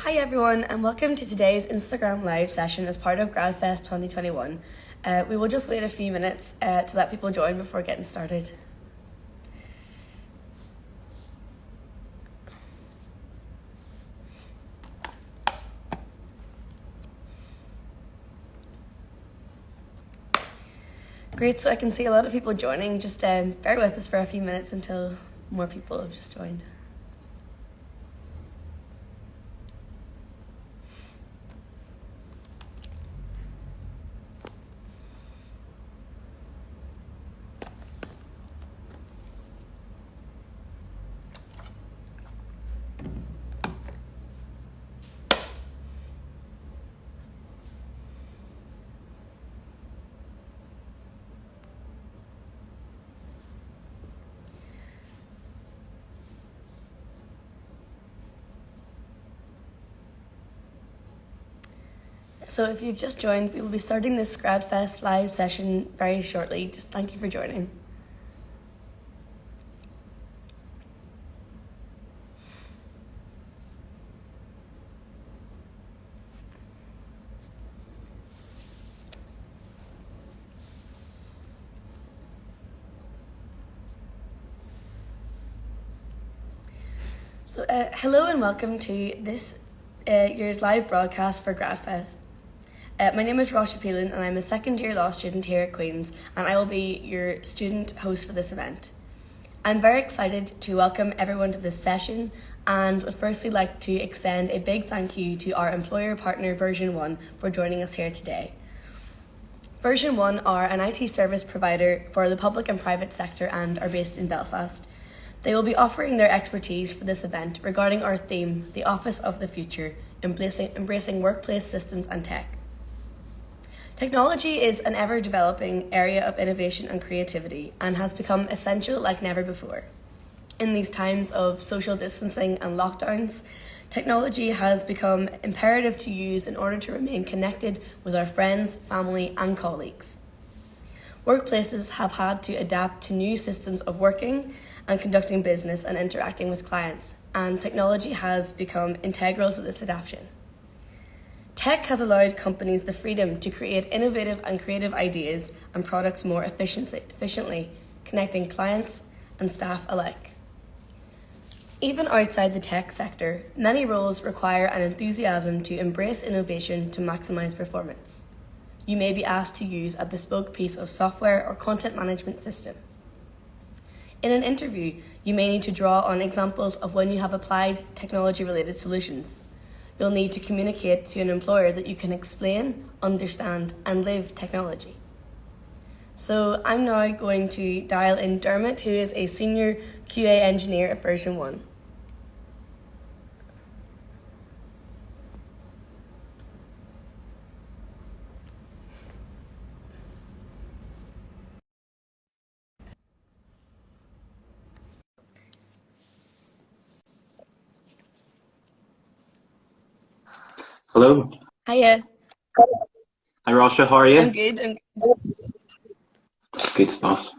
Hi everyone, and welcome to today's Instagram live session as part of Gradfest2021. We will just wait a few minutes to let people join before getting started. Great, so I can see a lot of people joining. Just bear with us for a few minutes until more people have just joined. So if you've just joined, we will be starting this Gradfest live session very shortly. Just thank you for joining. So hello and welcome to this year's live broadcast for Gradfest. My name is Róise Pelan and I'm a second year law student here at Queen's, and I will be your student host for this event. I'm very excited to welcome everyone to this session and would firstly like to extend a big thank you to our employer partner Version 1 for joining us here today. Version 1 are an IT service provider for the public and private sector and are based in Belfast. They will be offering their expertise for this event regarding our theme, the Office of the Future, embracing workplace systems and tech. Technology is an ever-developing area of innovation and creativity and has become essential like never before. In these times of social distancing and lockdowns, technology has become imperative to use in order to remain connected with our friends, family, and colleagues. Workplaces have had to adapt to new systems of working and conducting business and interacting with clients, and technology has become integral to this adaptation. Tech has allowed companies the freedom to create innovative and creative ideas and products more efficiently, connecting clients and staff alike. Even outside the tech sector, many roles require an enthusiasm to embrace innovation to maximise performance. You may be asked to use a bespoke piece of software or content management system. In an interview, you may need to draw on examples of when you have applied technology-related solutions. You'll need to communicate to an employer that you can explain, understand, and live technology. So I'm now going to dial in Dermot, who is a senior QA engineer at Version 1. Hello. Hiya. Hi, Róise. How are you? I'm good. Good stuff.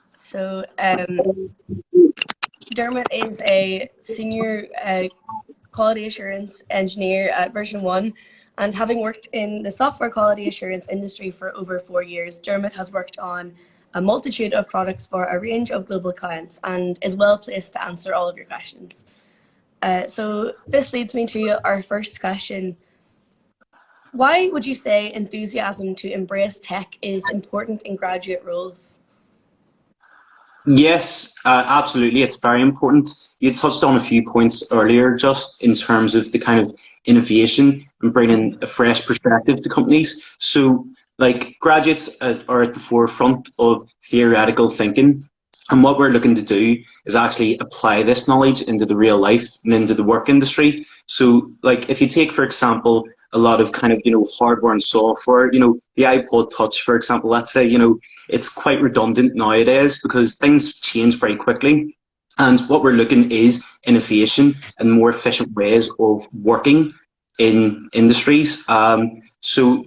So Dermot is a senior quality assurance engineer at Version 1, and having worked in the software quality assurance industry for over 4 years, Dermot has worked on a multitude of products for a range of global clients and is well placed to answer all of your questions. So this leads me to our first question. Why would you say enthusiasm to embrace tech is important in graduate roles? Yes, absolutely. It's very important. You touched on a few points earlier, just in terms of the kind of innovation and bringing a fresh perspective to companies. So, like, graduates are at the forefront of theoretical thinking. And what we're looking to do is actually apply this knowledge into the real life and into the work industry. So, like, if you take, for example, a lot of kind of, hardware and software, the iPod Touch, for example, let's say, it's quite redundant nowadays because things change very quickly. And what we're looking is innovation and more efficient ways of working in industries. So,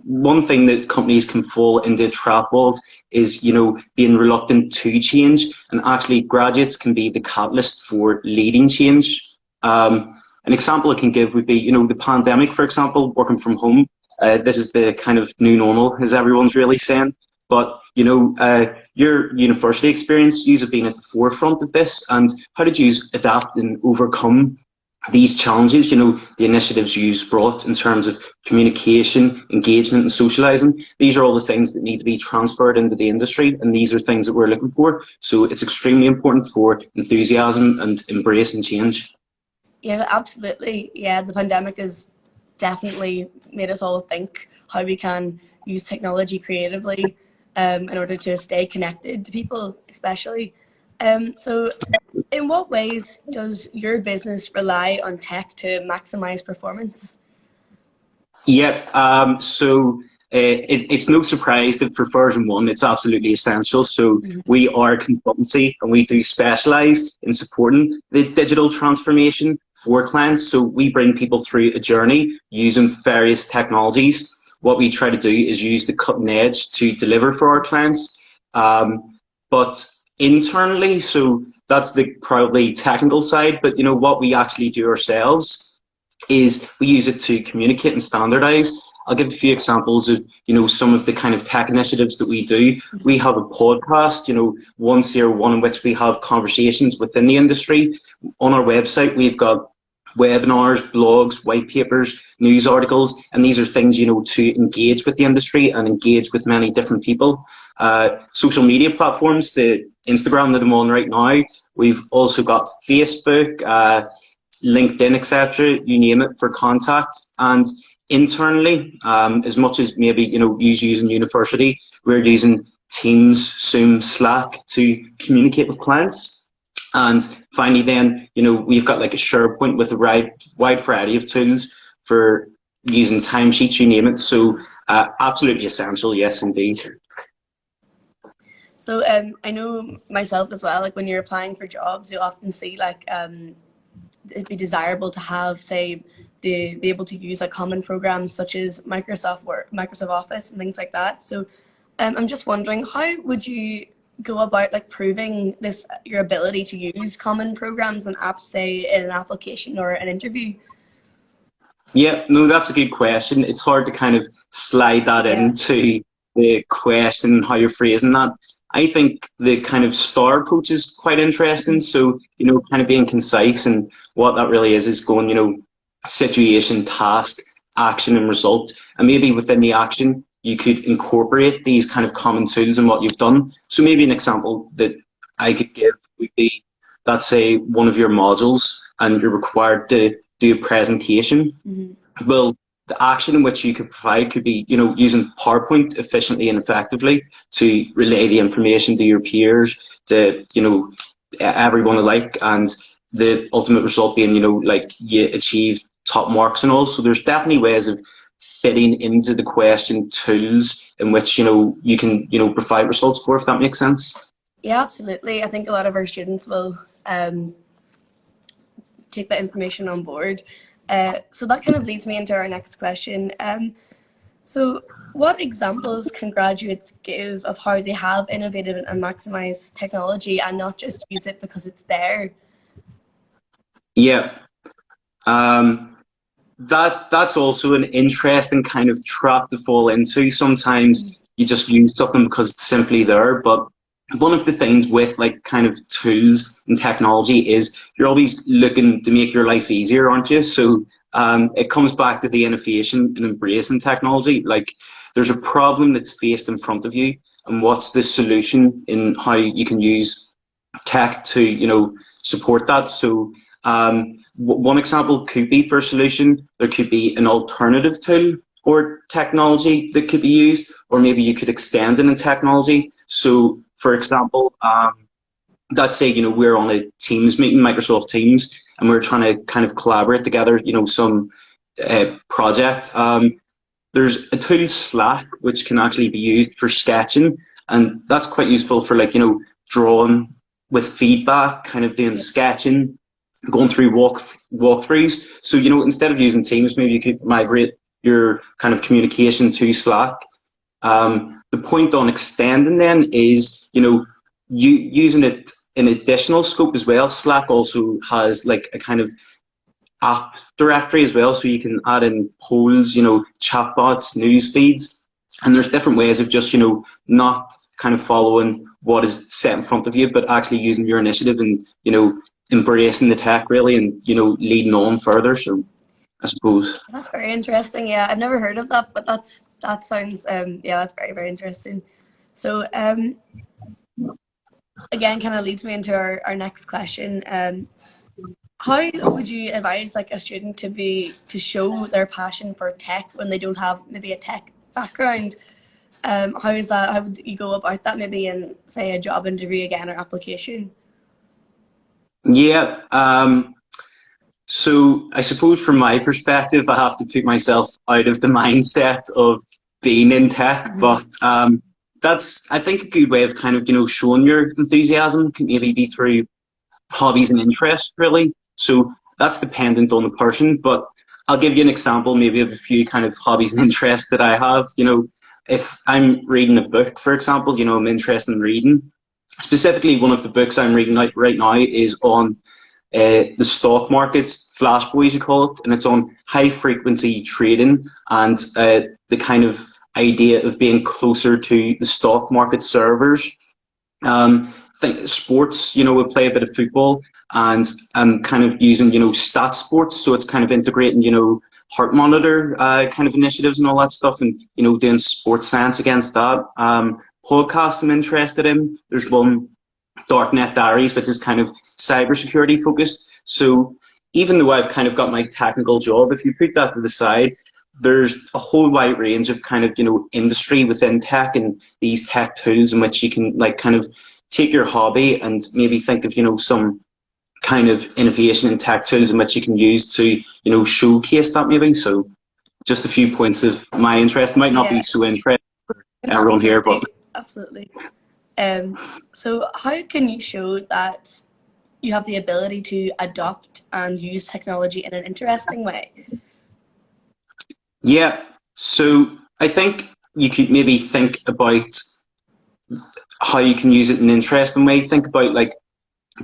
one thing that companies can fall into the trap of is, being reluctant to change, and actually graduates can be the catalyst for leading change. an example I can give would be, the pandemic, for example, working from home. This is the kind of new normal, as everyone's really saying. But, your university experience, you have been at the forefront of this. And how did you adapt and overcome these challenges, the initiatives you've brought in terms of communication, engagement and socialising? These are all the things that need to be transferred into the industry, and these are things that we're looking for. So it's extremely important for enthusiasm and embrace and change. Yeah, absolutely. Yeah, the pandemic has definitely made us all think how we can use technology creatively in order to stay connected to people, especially. So in what ways does your business rely on tech to maximize performance? Yeah, it's no surprise that for version 1, it's absolutely essential. So we are a consultancy, and we do specialize in supporting the digital transformation for clients. So we bring people through a journey using various technologies. What we try to do is use the cutting edge to deliver for our clients. But internally, so that's the probably technical side, but what we actually do ourselves is we use it to communicate and standardize. I'll give a few examples of, some of the kind of tech initiatives that we do. We have a podcast, once a year, one in which we have conversations within the industry. On our website, we've got webinars, blogs, white papers, news articles, and these are things, to engage with the industry and engage with many different people. Social media platforms, the Instagram that I'm on right now, we've also got Facebook, LinkedIn, etc., you name it, for contact. And internally, as much as maybe, you use in university, we're using Teams, Zoom, Slack to communicate with clients. And finally then, we've got like a SharePoint with a wide variety of tools for using timesheets, you name it. So absolutely essential, yes, indeed. So I know myself as well, like when you're applying for jobs, you often see like it'd be desirable to have, say, be able to use like common programs such as Microsoft Word, Microsoft Office and things like that. So I'm just wondering, how would you go about like proving your ability to use common programs and apps, say, in an application or an interview? Yeah, no, that's a good question. It's hard to kind of slide that into the question, how you're phrasing that. I think the kind of STAR approach is quite interesting. So, kind of being concise, and what that really is going, situation, task, action and result. And maybe within the action, you could incorporate these kind of common tools in what you've done. So maybe an example that I could give would be, let's say, one of your modules and you're required to do a presentation. Well, the action in which you could provide could be, using PowerPoint efficiently and effectively to relay the information to your peers, to, everyone alike, and the ultimate result being, like you achieve top marks and all. So there's definitely ways of fitting into the question tools in which, you can, provide results for, if that makes sense. Yeah, absolutely. I think a lot of our students will take that information on board. So that kind of leads me into our next question. So what examples can graduates give of how they have innovated and maximized technology and not just use it because it's there? Yeah. That's also an interesting kind of trap to fall into. Sometimes you just use something because it's simply there, but one of the things with like kind of tools and technology is you're always looking to make your life easier, aren't you? So it comes back to the innovation and embracing technology. Like there's a problem that's faced in front of you, and what's the solution in how you can use tech to, support that. So one example could be, for a solution, there could be an alternative tool or technology that could be used, or maybe you could extend it in technology. So for example, let's say, we're on a Teams meeting, Microsoft Teams, and we're trying to kind of collaborate together, some project. There's a tool, Slack, which can actually be used for sketching, and that's quite useful for like, drawing with feedback, kind of doing sketching, going through walkthroughs. So, instead of using Teams, maybe you could migrate your kind of communication to Slack. The point on extending then is, you using it in additional scope as well. Slack also has like a kind of app directory as well, so you can add in polls, chatbots, news feeds, and there's different ways of just, not kind of following what is set in front of you, but actually using your initiative and, embracing the tech really and, leading on further. So I suppose. That's very interesting. Yeah, I've never heard of that, but that sounds yeah, that's very, very interesting. So again, kind of leads me into our next question. How would you advise like a student to show their passion for tech when they don't have maybe a tech background? How is that? How would you go about that? Maybe in say a job interview again or application? Yeah. So I suppose from my perspective, I have to put myself out of the mindset of being in tech, Hmm. but that's, I think, a good way of kind of, showing your enthusiasm can maybe be through hobbies and interests, really. So that's dependent on the person, but I'll give you an example maybe of a few kind of hobbies and interests that I have. If I'm reading a book, for example, I'm interested in reading. Specifically, one of the books I'm reading right now is on the stock markets, flash boys you call it, and it's on high frequency trading and the kind of idea of being closer to the stock market servers. I think sports, we play a bit of football and I'm kind of using, stat sports. So it's kind of integrating, heart monitor kind of initiatives and all that stuff and, doing sports science against that. Podcasts I'm interested in. There's one, Darknet Diaries, which is kind of cybersecurity focused. So even though I've kind of got my technical job, if you put that to the side, there's a whole wide range of kind of, industry within tech and these tech tools in which you can like kind of take your hobby and maybe think of, some kind of innovation in tech tools in which you can use to, showcase that maybe. So just a few points of my interest. Might not be Yeah, so interesting for everyone here, but absolutely, absolutely. So how can you show that you have the ability to adopt and use technology in an interesting way? yeah. So I think you could maybe think about how you can use it in an interesting way. Think about like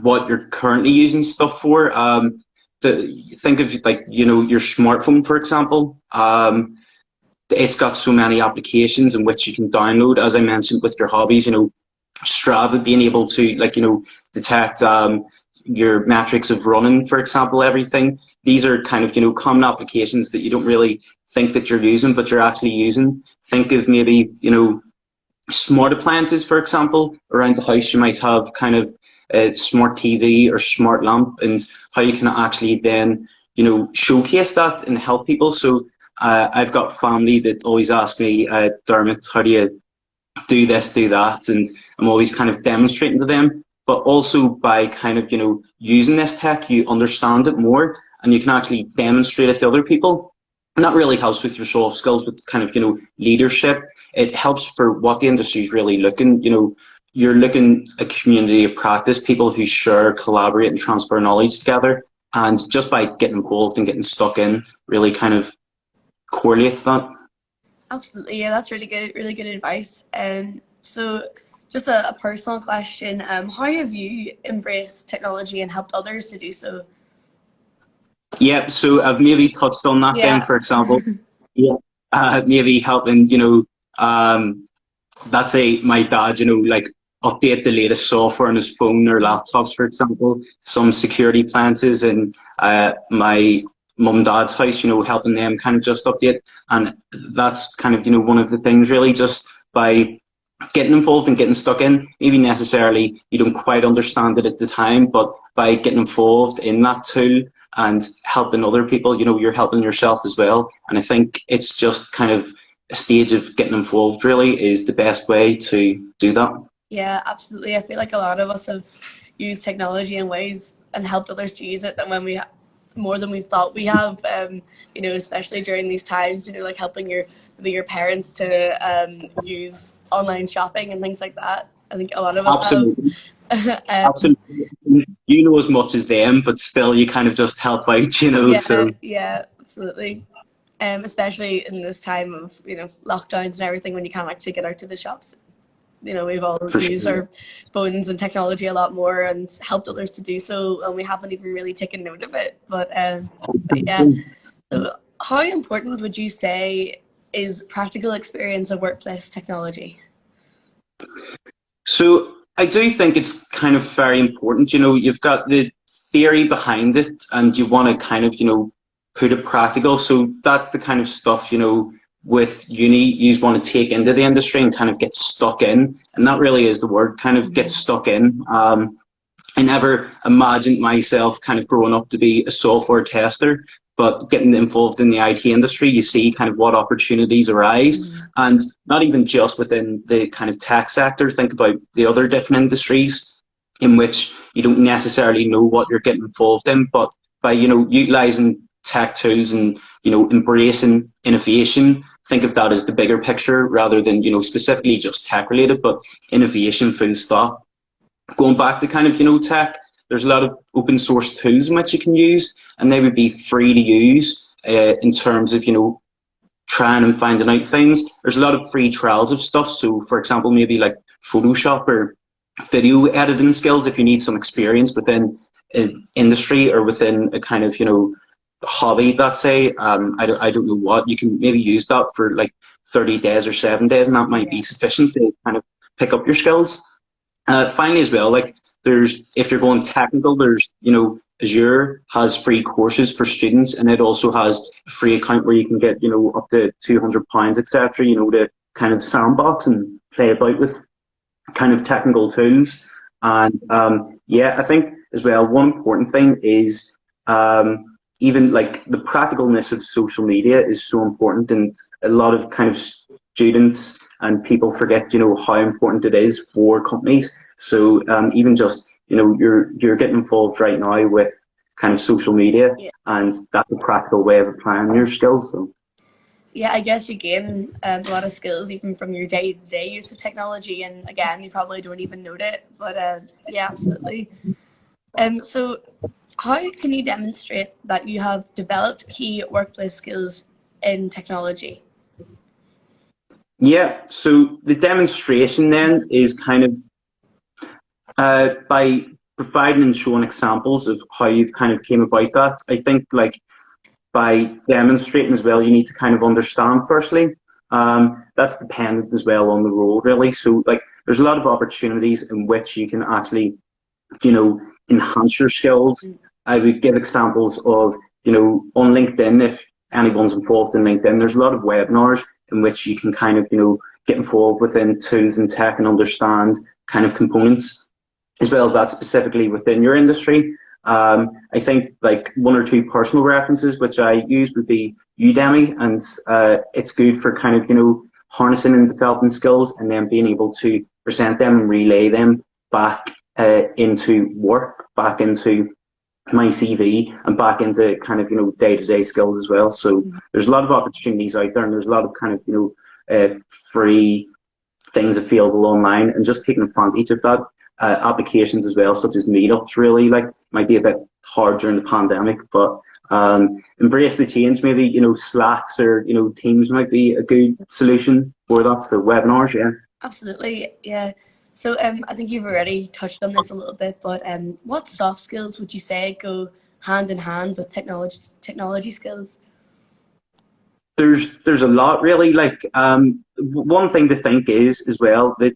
what you're currently using stuff for. Think of like your smartphone, for example. It's got so many applications in which you can download. As I mentioned with your hobbies, Strava being able to like detect your metrics of running, for example, everything. These are kind of common applications that you don't really think that you're using, but you're actually using. Think of maybe smart appliances, for example, around the house. You might have kind of a smart TV or smart lamp, and how you can actually then showcase that and help people. So I've got family that always ask me, Dermot, how do you do this, do that, and I'm always kind of demonstrating to them. But also by kind of using this tech, you understand it more, and you can actually demonstrate it to other people. And that really helps with your soft skills, with kind of leadership. It helps for what the industry is really looking. You're looking a community of practice, people who share, collaborate, and transfer knowledge together. And just by getting involved and getting stuck in, really kind of correlates that. Absolutely, yeah, that's really good advice. So just a personal question, how have you embraced technology and helped others to do so? Yeah, so I've maybe touched on that then, Yeah. for example. Yeah, maybe helping, that's my dad, like update the latest software on his phone or laptops, for example, some security appliances and my mum and dad's house, helping them kind of just update. And that's kind of, one of the things really, just by getting involved and getting stuck in, maybe necessarily you don't quite understand it at the time, but by getting involved in that tool and helping other people, you're helping yourself as well. And I think it's just kind of a stage of getting involved really is the best way to do that. Yeah, absolutely. I feel like a lot of us have used technology in ways and helped others to use it than when more than we've thought we have. Especially during these times, like helping maybe your parents to use online shopping and things like that. I think a lot of us Absolutely. have. Absolutely. You know as much as them, but still you kind of just help out, Yeah, so yeah, absolutely. Especially in this time of lockdowns and everything when you can't actually get out to the shops. we've all For used sure. our phones and technology a lot more and helped others to do so, and we haven't even really taken note of it. But yeah, so how important would you say is practical experience of workplace technology? So I do think it's kind of very important. You've got the theory behind it and you want to kind of, put it practical. So that's the kind of stuff, with uni, you want to take into the industry and kind of get stuck in. And that really is the word, kind of get stuck in. I never imagined myself kind of growing up to be a software tester, but getting involved in the IT industry, you see kind of what opportunities arise, and not even just within the kind of tech sector. Think about the other different industries in which you don't necessarily know what you're getting involved in, but by, utilizing tech tools and, embracing innovation, think of that as the bigger picture rather than, specifically just tech related, but innovation full stop. Going back to kind of, tech, there's a lot of open source tools in which you can use, and they would be free to use in terms of, trying and finding out things. There's a lot of free trials of stuff. So, for example, maybe like Photoshop or video editing skills, if you need some experience within an industry or within a kind of, hobby, let's say, I don't know what, you can maybe use that for like 30 days or 7 days, and that might be sufficient to kind of pick up your skills. Finally, as well, like if you're going technical, there's, Azure has free courses for students, and it also has a free account where you can get, up to £200, etc., to kind of sandbox and play about with kind of technical tools. And yeah, I think as well, one important thing is even like the practicalness of social media is so important, and a lot of kind of students and people forget, how important it is for companies. So even just, you're getting involved right now with kind of social media, and that's a practical way of applying your skills. So. Yeah, I guess you gain a lot of skills even from your day-to-day use of technology, and again, you probably don't even note it, but yeah, absolutely. So how can you demonstrate that you have developed key workplace skills in technology? Yeah, so the demonstration then is kind of by providing and showing examples of how you've kind of came about that. I think like by demonstrating as well, you need to kind of understand firstly. That's dependent as well on the role, really. So like there's a lot of opportunities in which you can actually, enhance your skills. I would give examples of, on LinkedIn, if anyone's involved in LinkedIn, there's a lot of webinars in which you can kind of, get involved within tools and tech and understand kind of components, as well as that specifically within your industry. I think like one or two personal references which I use would be Udemy, and it's good for kind of, harnessing and developing skills and then being able to present them and relay them back into work, back into my CV, and back into kind of, day-to-day skills as well. So there's a lot of opportunities out there, and there's a lot of kind of, free things available online, and just taking advantage of that. Applications as well, such as meetups, really, like, might be a bit hard during the pandemic, but embrace the change. Maybe, Slacks or, Teams might be a good solution for that. So webinars, yeah. Absolutely, yeah. So I think you've already touched on this a little bit, but what soft skills would you say go hand in hand with technology skills? There's a lot, really. Like one thing to think is as well that,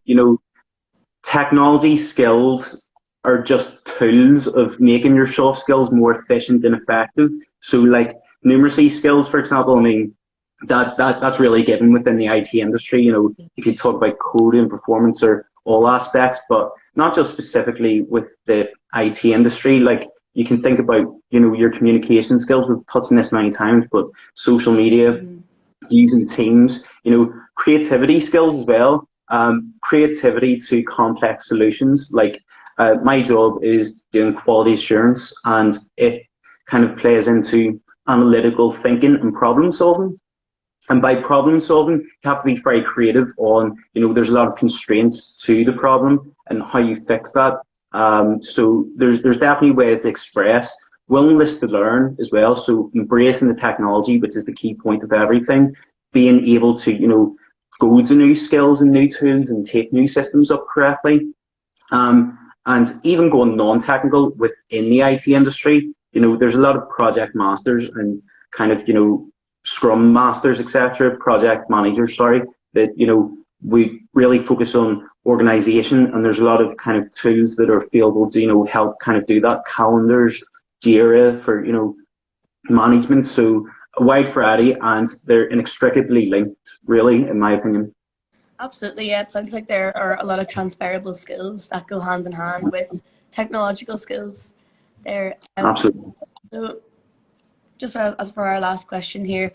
technology skills are just tools of making your soft skills more efficient and effective. So like numeracy skills, for example, I mean, that's really given within the IT industry. You could talk about coding, performance, or all aspects, but not just specifically with the IT industry. Like you can think about, your communication skills. We've touched on this many times, but social media, using Teams, creativity skills as well. Creativity to complex solutions. Like my job is doing quality assurance, and it kind of plays into analytical thinking and problem solving. And by problem solving, you have to be very creative on, there's a lot of constraints to the problem and how you fix that. So there's definitely ways to express willingness to learn as well. So embracing the technology, which is the key point of everything, being able to, go to new skills and new tools and take new systems up correctly. And even going non-technical within the IT industry, there's a lot of project masters and kind of, scrum masters, etc., project managers, sorry, that, we really focus on organization, and there's a lot of kind of tools that are available to, help kind of do that. Calendars, Jira for, management. So a wide variety, and they're inextricably linked, really, in my opinion. Absolutely, yeah. It sounds like there are a lot of transferable skills that go hand in hand with technological skills there. Absolutely. So just as for our last question here,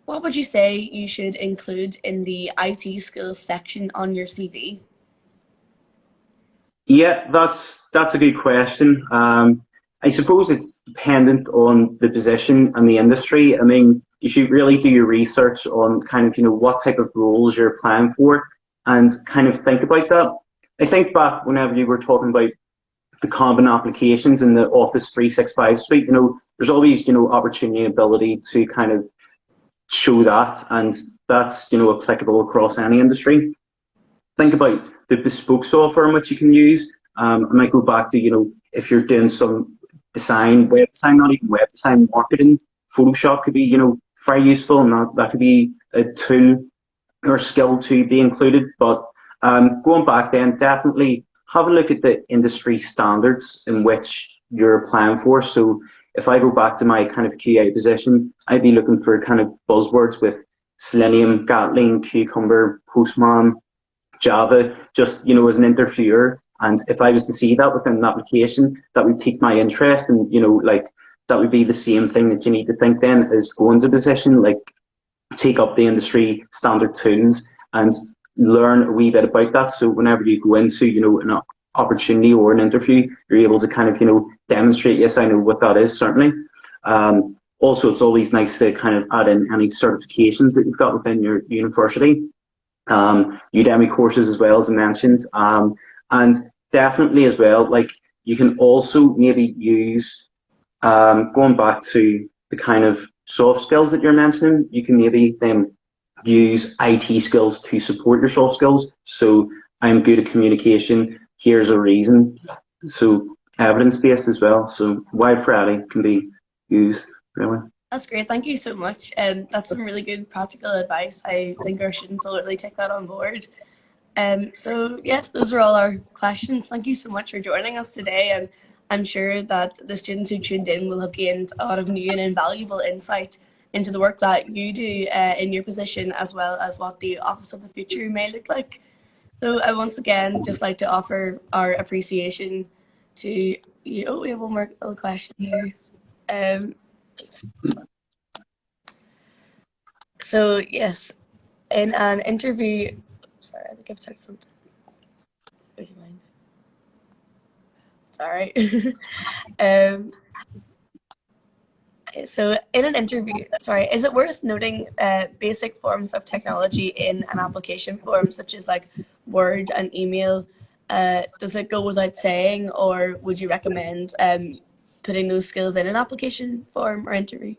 what would you say you should include in the IT skills section on your CV? Yeah, that's a good question. I suppose it's dependent on the position and the industry. I mean, you should really do your research on kind of, what type of roles you're applying for, and kind of think about that. I think back whenever you were talking about the common applications in the Office 365 suite, there's always, opportunity and ability to kind of show that, and that's, applicable across any industry. Think about the bespoke software in which you can use. I might go back to, if you're doing some design, web design, not even web design, marketing, Photoshop could be, very useful, and that could be a tool or skill to be included. But going back then, definitely have a look at the industry standards in which you're applying for. So if I go back to my kind of QA position, I'd be looking for kind of buzzwords with Selenium, Gatling, Cucumber, Postman, Java, just, as an interviewer. And if I was to see that within an application, that would pique my interest. And, that would be the same thing that you need to think then is go into a position, like take up the industry standard tools and learn a wee bit about that. So whenever you go into, an opportunity or an interview, you're able to kind of, demonstrate, yes, I know what that is, certainly. Also, it's always nice to kind of add in any certifications that you've got within your university. Udemy courses as well, as I mentioned. And definitely as well, like you can also maybe use, going back to the kind of soft skills that you're mentioning, you can maybe then use IT skills to support your soft skills. So I'm good at communication, here's a reason. So evidence-based as well. So wide variety can be used, really. That's great. Thank you so much. That's some really good practical advice. I think our students will really take that on board. So yes, those are all our questions. Thank you so much for joining us today, and I'm sure that the students who tuned in will have gained a lot of new and invaluable insight into the work that you do in your position, as well as what the Office of the Future may look like. So I once again just like to offer our appreciation to you. Oh, we have one more little question here. So yes, in an interview, sorry, I think I've typed something. Would you mind? Sorry. So in an interview, sorry, is it worth noting basic forms of technology in an application form, such as like Word and email? Does it go without saying, or would you recommend putting those skills in an application form or interview?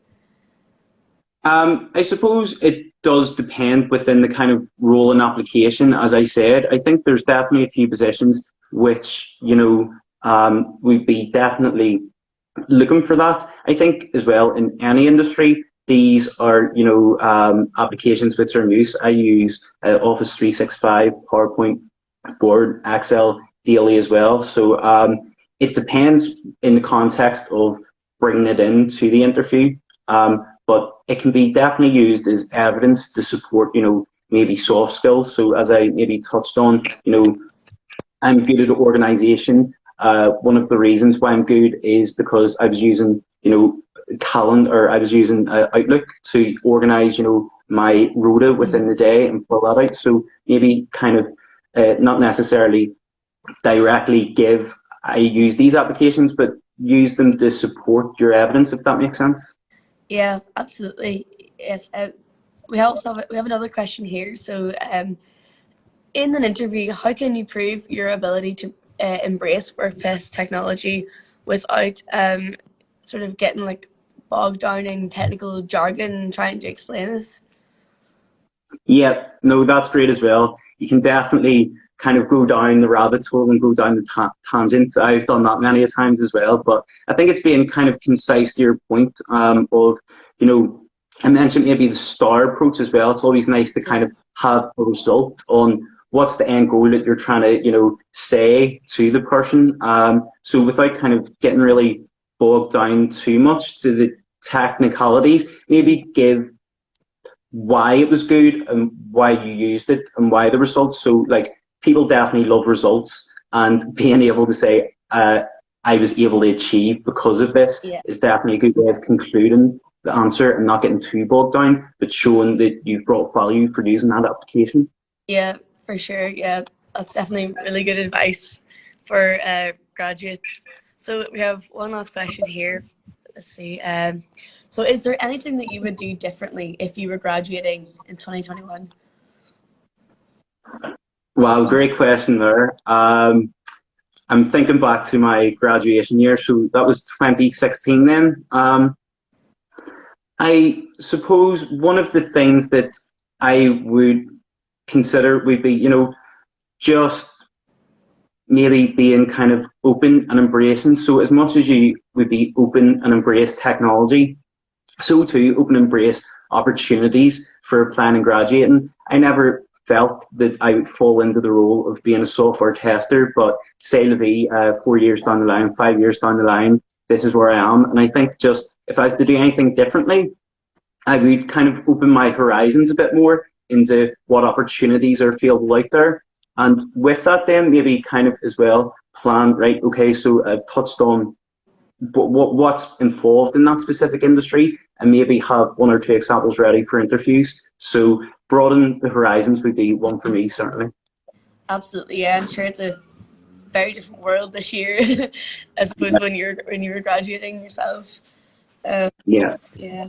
I suppose it does depend within the kind of role and application. As I said, I think there's definitely a few positions which, we'd be definitely looking for that. I think as well in any industry, these are, applications which are in use. I use Office 365, PowerPoint, Word, Excel daily as well. So it depends in the context of bringing it into the interview. But it can be definitely used as evidence to support, maybe soft skills. So as I maybe touched on, I'm good at organisation. One of the reasons why I'm good is because I was using, calendar, I was using Outlook to organise, my rota within the day and fill that out. So maybe kind of not necessarily directly I use these applications, but use them to support your evidence, if that makes sense. Yeah, absolutely. Yes. We have another question here. So, in an interview, how can you prove your ability to embrace workplace technology without sort of getting like bogged down in technical jargon and trying to explain this? Yeah, no, that's great as well. You can definitely kind of go down the rabbit hole and go down the tangent. I've done that many a times as well, but I think it's being kind of concise to your point of, you know, I mentioned maybe the star approach as well. It's always nice to kind Yeah. of have a result on what's the end goal that you're trying to, say to the person. So without kind of getting really bogged down too much to the technicalities, maybe give why it was good and why you used it and why the results. So like people definitely love results, and being able to say, I was able to achieve because of this Yeah. is definitely a good way of concluding the answer and not getting too bogged down, but showing that you've brought value for using that application. Yeah, for sure. Yeah, that's definitely really good advice for graduates. So we have one last question here. Let's see. So is there anything that you would do differently if you were graduating in 2021? Wow, great question there. I'm thinking back to my graduation year, so that was 2016 then. I suppose one of the things that I would consider would be, just maybe being kind of open and embracing. So as much as you would be open and embrace technology, so too open and embrace opportunities for applying and graduating. I never felt that I would fall into the role of being a software tester, but say to be 4 years down the line, 5 years down the line, this is where I am. And I think just if I was to do anything differently, I would kind of open my horizons a bit more into what opportunities are available out there. And with that then maybe kind of as well plan, right, okay, so I've touched on what's involved in that specific industry and maybe have one or two examples ready for interviews. So broaden the horizons would be one for me, certainly. Absolutely. Yeah, I'm sure it's a very different world this year as opposed to when you were graduating yourself. Yeah. Yeah.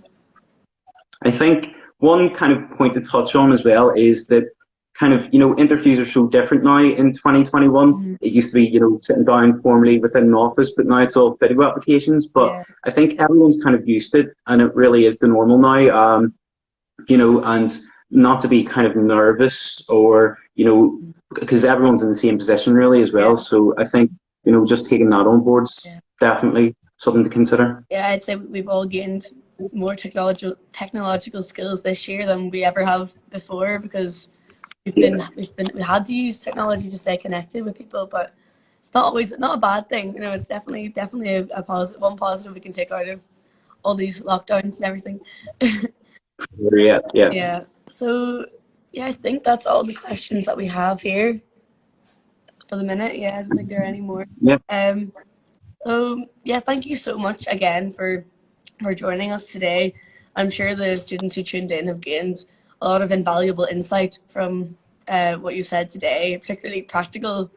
I think one kind of point to touch on as well is that kind of, interviews are so different now in 2021. Mhm. It used to be, sitting down formally within an office, but now it's all video applications. But Yeah. I think everyone's kind of used it and it really is the normal now, and not to be kind of nervous or, because everyone's in the same position really as well. Yeah. So I think, just taking that on board's Yeah. definitely something to consider. Yeah, I'd say we've all gained more technological skills this year than we ever have before because Yeah. we had to use technology to stay connected with people, but it's not always not a bad thing. It's definitely a positive, one positive we can take out of all these lockdowns and everything. Yeah. Yeah. Yeah. So yeah, I think that's all the questions that we have here for the minute. Yeah, I don't think there are any more. Yeah. Um. So yeah, thank you so much again for joining us today. I'm sure the students who tuned in have gained a lot of invaluable insight from what you said today, particularly practical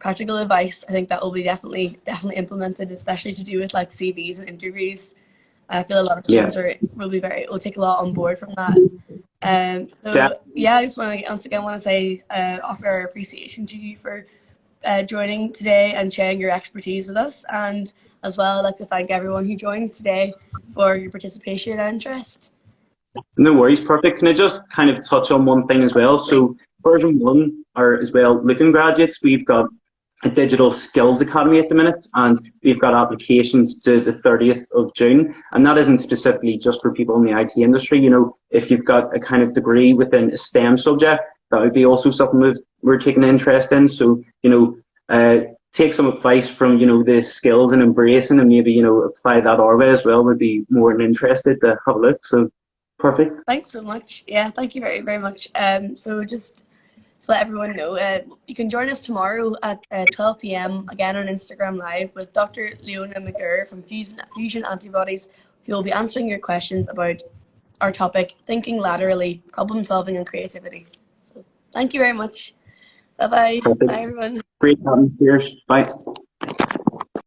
advice. I think that will be definitely implemented, especially to do with like CVs and interviews. I feel a lot of Yeah. students will take a lot on board from that. So yeah, I just want to once again want to say offer our appreciation to you for joining today and sharing your expertise with us, and as well I'd like to thank everyone who joined today for your participation and interest. No worries, perfect. Can I just kind of touch on one thing as well? Absolutely. So version one are as well looking graduates. We've got a digital skills academy at the minute, and we've got applications to the 30th of June. And that isn't specifically just for people in the IT industry. If you've got a kind of degree within a STEM subject, that would be also something we're taking an interest in. So, take some advice from, the skills and embracing and maybe, apply that our way as well. Would be more than interested to have a look. So perfect. Thanks so much. Yeah, thank you very much. So just to let everyone know, you can join us tomorrow at 12 p.m. again on Instagram Live with Dr. Leona McGurr from Fusion Antibodies, who will be answering your questions about our topic, thinking laterally, problem solving and creativity. So thank you very much. Bye bye. Perfect. Bye everyone. Great having you. Cheers. Bye.